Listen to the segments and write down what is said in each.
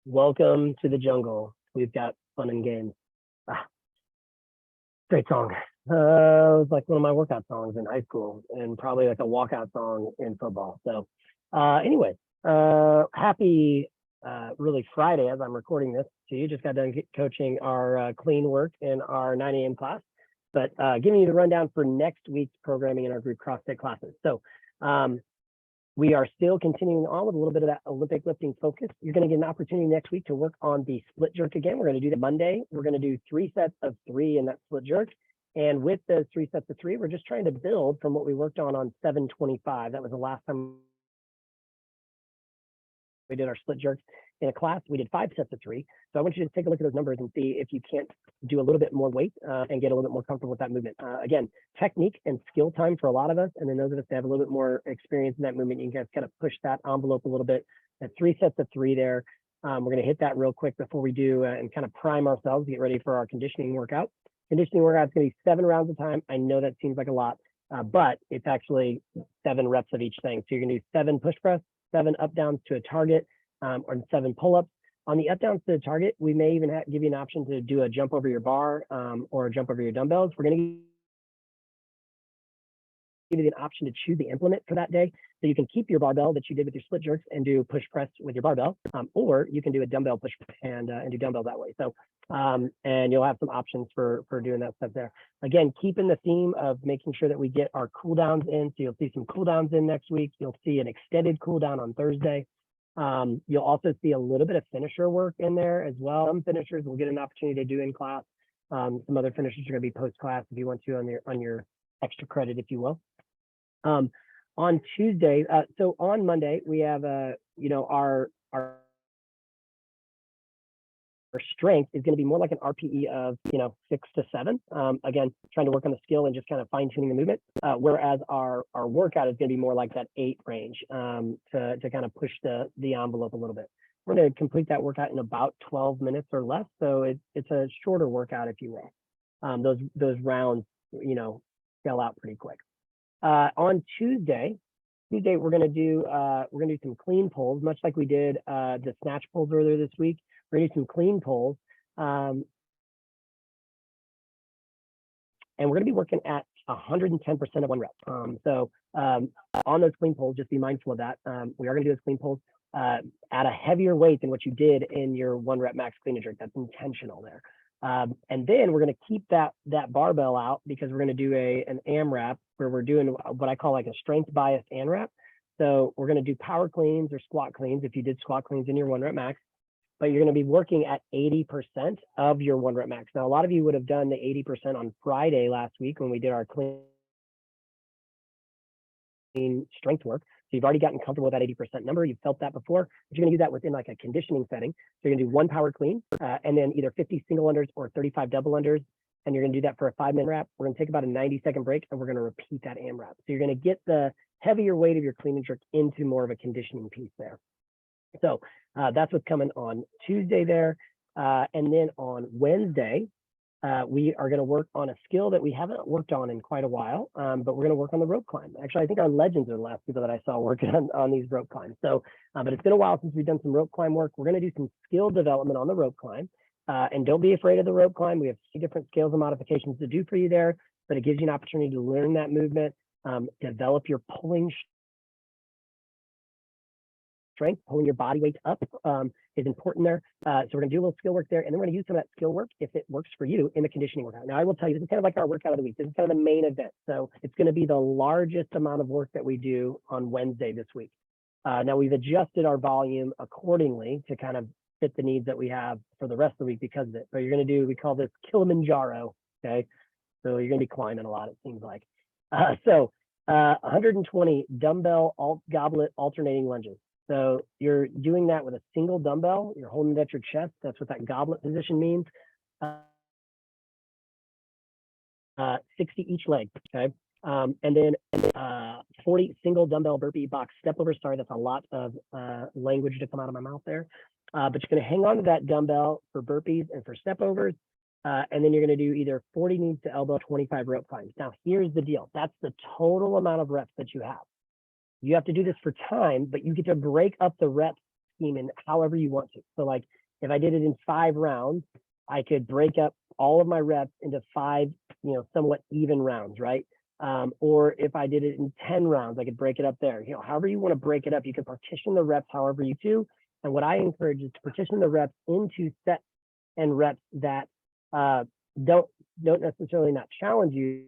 Welcome to the jungle. We've got fun and games. Ah, great song. It was like one of my workout songs in high school and probably like a walkout song in football. So anyway, happy really Friday as I'm recording this. So you just got done coaching our clean work in our 9 a.m. class, but giving you the rundown for next week's programming in our group CrossFit classes. So we are still continuing on with a little bit of that Olympic lifting focus. You're going to get an opportunity next week to work on the split jerk again. We're going to do that Monday. We're going to do 3 sets of 3 in that split jerk. And with those 3 sets of 3, we're just trying to build from what we worked on 7/25. That was the last time we did our split jerks in a class. We did 5 sets of 3. So I want you to take a look at those numbers and see if you can't do a little bit more weight and get a little bit more comfortable with that movement. Again, technique and skill time for a lot of us. And then those of us that have a little bit more experience in that movement, you can guys kind of push that envelope a little bit. At 3 sets of 3 there. We're going to hit that real quick before we do and kind of prime ourselves, get ready for our conditioning workout. Conditioning workout is going to be 7 rounds of time. I know that seems like a lot, but it's actually 7 reps of each thing. So you're going to do 7 push press, 7 up downs to a target, or 7 pull-ups. On the up downs to the target, we may even give you an option to do a jump over your bar or a jump over your dumbbells. We're going to give you an option to choose the implement for that day. So you can keep your barbell that you did with your split jerks and do push press with your barbell, or you can do a dumbbell push and do dumbbell that way. So, and you'll have some options for doing that stuff there. Again, keeping the theme of making sure that we get our cool downs in. So you'll see some cool downs in next week. You'll see an extended cool down on Thursday. You'll also see a little bit of finisher work in there as well. Some finishers will get an opportunity to do in class. Some other finishers are going to be post class if you want to on your extra credit, if you will. On Tuesday, so on Monday we have our strength is going to be more like an RPE of 6 to 7. Again, trying to work on the skill and just kind of fine tuning the movement. Whereas our workout is going to be more like that 8 range to kind of push the envelope a little bit. We're going to complete that workout in about 12 minutes or less, so it's a shorter workout, if you will. Those rounds sell out pretty quick. On Tuesday we're going to do some clean pulls, much like we did the snatch pulls earlier this week. We're going to do some clean pulls, and we're going to be working at 110% of 1 rep. So on those clean pulls, just be mindful of that. We are going to do those clean pulls at a heavier weight than what you did in your 1 rep max clean and jerk. That's intentional there. And then we're going to keep that barbell out because we're going to do an AMRAP where we're doing what I call like a strength biased AMRAP. So we're going to do power cleans or squat cleans if you did squat cleans in your 1 rep max, but you're going to be working at 80% of your 1 rep max. Now, a lot of you would have done the 80% on Friday last week when we did our clean strength work. So you've already gotten comfortable with that 80% number. You've felt that before, but you're going to do that within like a conditioning setting. So you're going to do 1 power clean and then either 50 single unders or 35 double unders. And you're going to do that for a 5-minute wrap. We're going to take about a 90-second break and we're going to repeat that AMRAP. So you're going to get the heavier weight of your clean and jerk into more of a conditioning piece there. So that's what's coming on Tuesday there. And then on Wednesday, we are going to work on a skill that we haven't worked on in quite a while, but we're going to work on the rope climb. Actually, I think our legends are the last people that I saw working on these rope climbs. So, but it's been a while since we've done some rope climb work. We're going to do some skill development on the rope climb. And don't be afraid of the rope climb. We have 2 different scales and modifications to do for you there, but it gives you an opportunity to learn that movement, develop your pulling strength. Pulling your body weight up is important there. So we're going to do a little skill work there, and then we're going to use some of that skill work if it works for you in the conditioning workout. Now, I will tell you, this is kind of like our workout of the week. This is kind of the main event. So it's going to be the largest amount of work that we do on Wednesday this week. Now, we've adjusted our volume accordingly to kind of fit the needs that we have for the rest of the week because of it. So you're going to do, we call this Kilimanjaro, okay? So you're going to be climbing a lot, it seems like. 120 dumbbell goblet alternating lunges. So you're doing that with a single dumbbell. You're holding it at your chest. That's what that goblet position means. 60 each leg, okay? And then 40 single dumbbell burpee box step over. Sorry, that's a lot of language to come out of my mouth there. But you're going to hang on to that dumbbell for burpees and for step overs. And then you're going to do either 40 knees to elbow, 25 rope climbs. Now, here's the deal. That's the total amount of reps that you have. You have to do this for time, but you get to break up the reps scheme in however you want to. So like if I did it in 5 rounds, I could break up all of my reps into 5, somewhat even rounds, right? Or if I did it in 10 rounds, I could break it up there. However you want to break it up, you can partition the reps however you do. And what I encourage is to partition the reps into sets and reps that don't necessarily not challenge you,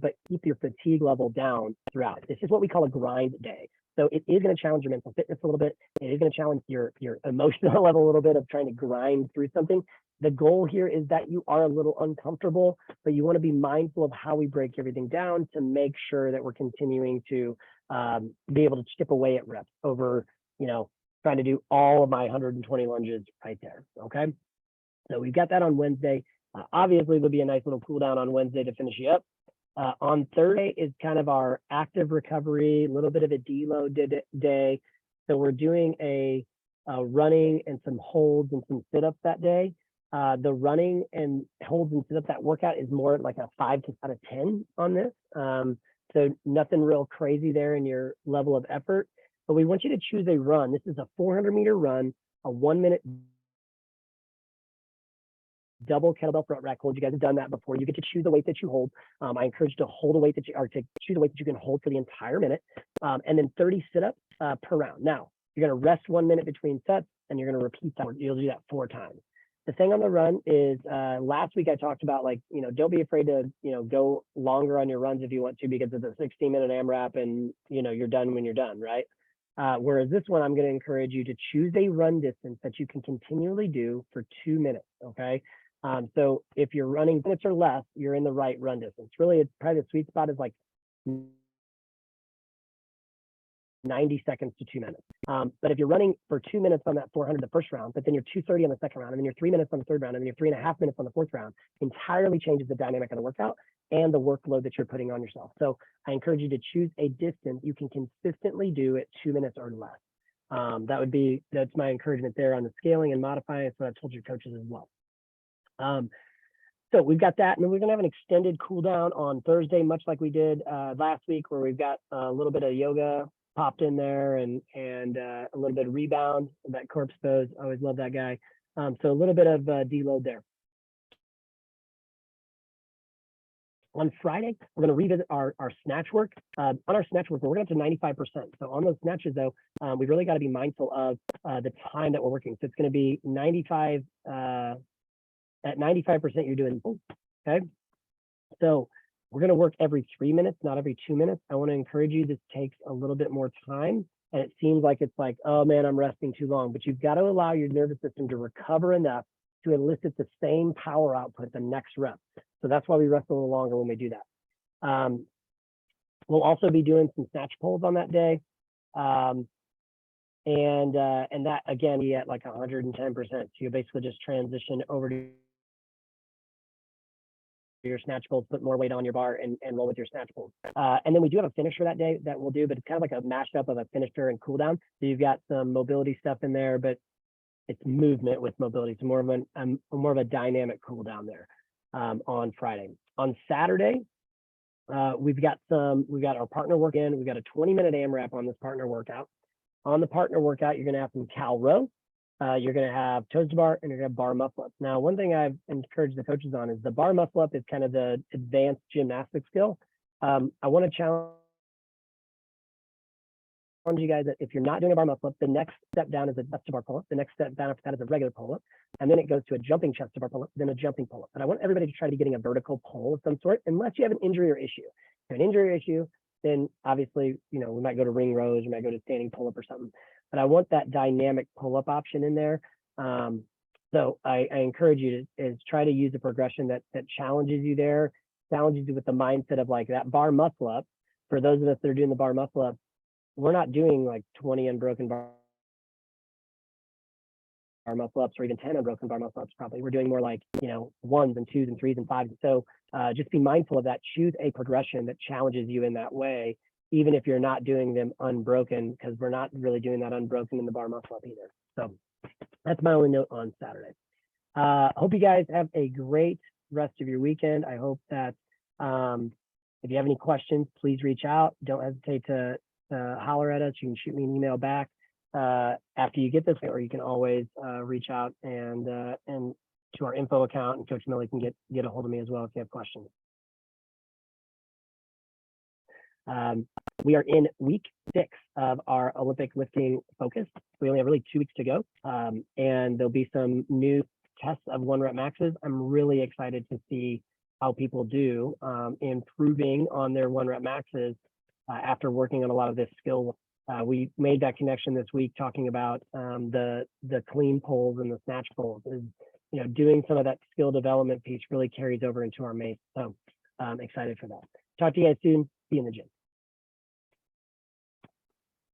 but keep your fatigue level down throughout. This is what we call a grind day. So it is going to challenge your mental fitness a little bit. It is going to challenge your emotional level a little bit of trying to grind through something. The goal here is that you are a little uncomfortable, but you want to be mindful of how we break everything down to make sure that we're continuing to be able to chip away at reps over, trying to do all of my 120 lunges right there. Okay. So we've got that on Wednesday. Obviously, there'll be a nice little cool down on Wednesday to finish you up. On Thursday is kind of our active recovery, a little bit of a deload day. So we're doing a running and some holds and some sit-ups that day. The running and holds and sit-ups, that workout is more like a 5 out of 10 on this. So nothing real crazy there in your level of effort. But we want you to choose a run. This is a 400-meter run, a 1-minute double kettlebell front rack hold. You guys have done that before. You get to choose the weight that you hold. I encourage you to hold a weight to choose a weight that you can hold for the entire minute, and then 30 sit-ups per round. Now, you're going to rest 1 minute between sets, and you're going to repeat that. You'll do that 4 times. The thing on the run is, last week I talked about, don't be afraid to, go longer on your runs if you want to, because it's a 16-minute AMRAP and, you're done when you're done, right? Whereas this one, I'm going to encourage you to choose a run distance that you can continually do for 2 minutes, okay? So if you're running minutes or less, you're in the right run distance. Really, it's probably the sweet spot is like 90 seconds to 2 minutes. But if you're running for 2 minutes on that 400 the first round, but then you're 230 on the second round, and then you're 3 minutes on the third round, and then you're 3.5 minutes on the fourth round, entirely changes the dynamic of the workout and the workload that you're putting on yourself. So I encourage you to choose a distance you can consistently do at 2 minutes or less. That's my encouragement there on the scaling and modifying. It's what I've told your coaches as well. So we've got that, and then we're going to have an extended cool down on Thursday, much like we did last week, where we've got a little bit of yoga popped in there and a little bit of rebound, that corpse pose. I always love that guy. So a little bit of deload there. On Friday, we're going to revisit our snatch work. On our snatch work, we're going to 95%. So on those snatches, though, we've really got to be mindful of the time that we're working. So it's going to be 95. At 95%, you're doing, okay? So we're going to work every 3 minutes, not every 2 minutes. I want to encourage you, this takes a little bit more time. And it seems like it's like, oh man, I'm resting too long. But you've got to allow your nervous system to recover enough to elicit the same power output the next rep. So that's why we rest a little longer when we do that. We'll also be doing some snatch pulls on that day. And that, again, be at like 110%. So you basically just transition over to your snatch pulls, put more weight on your bar, and roll with your snatch pulls. And then we do have a finisher that day that we'll do, but it's kind of like a mashup of a finisher and cool down. So you've got some mobility stuff in there, but it's movement with mobility. It's more of a dynamic cool down there on Friday. On Saturday, we've got our partner work in. We've got a 20-minute AMRAP on this partner workout. On the partner workout, you're going to have some cal row. You're going to have toes to bar, and you're going to have bar muscle up. Now, one thing I've encouraged the coaches on is the bar muscle up is kind of the advanced gymnastic skill. I want to challenge you guys that if you're not doing a bar muscle up, the next step down is a chest to bar pull up. The next step down after that is a regular pull up, and then it goes to a jumping chest to bar pull up, then a jumping pull up. And I want everybody to try to be getting a vertical pull of some sort, unless you have an injury or issue. If you have an injury or issue, then obviously, we might go to ring rows, we might go to standing pull up or something. But I want that dynamic pull up option in there. So I encourage you to try to use a progression that challenges you there, challenges you with the mindset of like that bar muscle up. For those of us that are doing the bar muscle up, we're not doing like 20 unbroken bar muscle ups or even 10 unbroken bar muscle ups. Probably we're doing more like 1s and 2s and 3s and 5s. So just be mindful of that. Choose a progression that challenges you in that way, even if you're not doing them unbroken, because we're not really doing that unbroken in the bar muscle up either. So that's my only note on Saturday. Hope you guys have a great rest of your weekend. I hope that if you have any questions, please reach out. Don't hesitate to holler at us. You can shoot me an email back after you get this, or you can always reach out and to our info account, and Coach Millie can get a hold of me as well if you have questions. We are in week 6 of our Olympic lifting focus. We only have really 2 weeks to go, and there'll be some new tests of 1 rep maxes. I'm really excited to see how people do improving on their 1 rep maxes after working on a lot of this skill. We made that connection this week talking about the clean pulls and the snatch pulls. Doing some of that skill development piece really carries over into our mace. So I'm excited for that. Talk to you guys soon. See you in the gym.